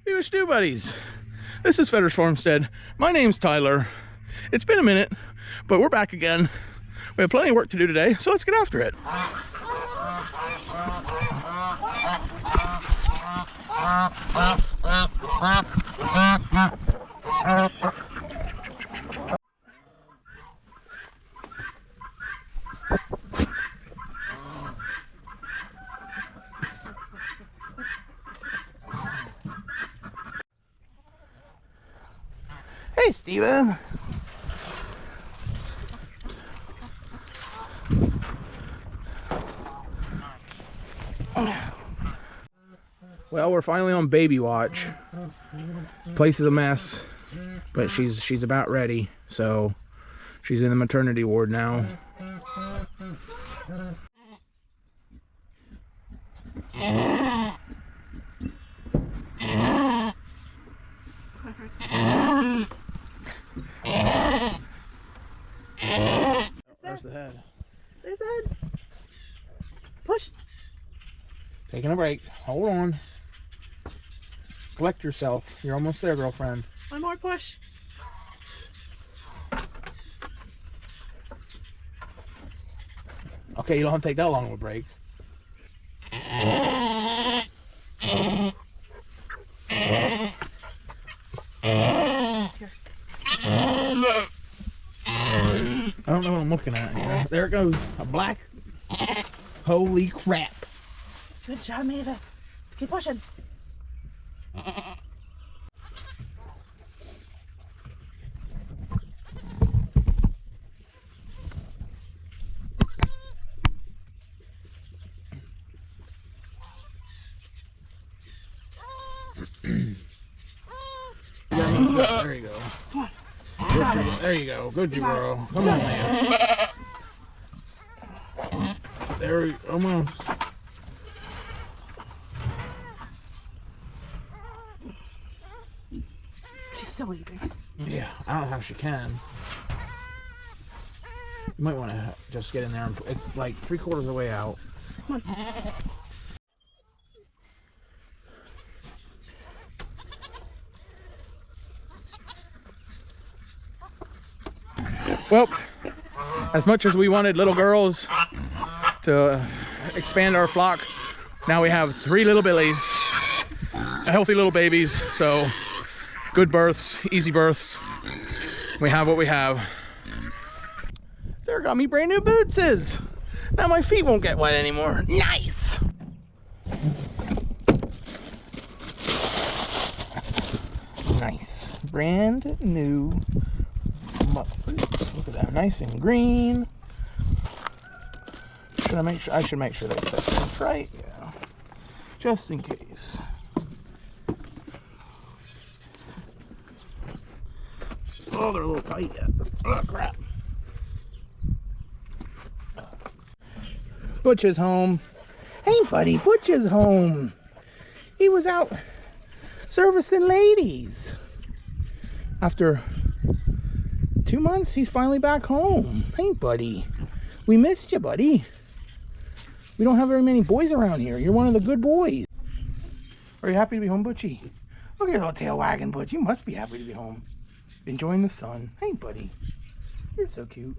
Viva Stew Buddies. This is Fetter's Farmstead. My name's Tyler. It's been a minute, but we're back again. We have plenty of work to do today, so let's get after it. Hey, Steven. Well, we're finally on baby watch. Place is a mess, but she's about ready, so she's in the maternity ward now. There's the head. There's the head. Push. Taking a break. Hold on. Collect yourself. You're almost there, girlfriend. One more push. Okay, you don't have to take that long of a break. I don't know what I'm looking at here. There it goes. A black. Holy crap. Good job, Mavis. Keep pushing. There you go. Come on. There you go. Good girl. Come on, man. There we almost. She's still eating. Yeah, I don't know how she can. You might want to just get in there and it's like 3/4 of the way out. Come on. Well, as much as we wanted little girls to expand our flock, now we have 3 little billies, healthy little babies, so good births, easy births. We have what we have. Sarah got me brand new bootses. Now my feet won't get wet anymore. Nice. Nice, brand new muck boots. Look at that, nice and green. Should I make sure? I should make sure they fit right. Yeah, just in case. Oh, they're a little tight yet. Oh crap. Butch is home. Hey buddy, Butch is home. He was out servicing ladies. After 2 months, he's finally back home. Hey buddy, we missed you, buddy. We don't have very many boys around here. You're one of the good boys. Are you happy to be home, Butchie? Look at your little tail wagging, Butch. You must be happy to be home. Enjoying the sun. Hey buddy, you're so cute.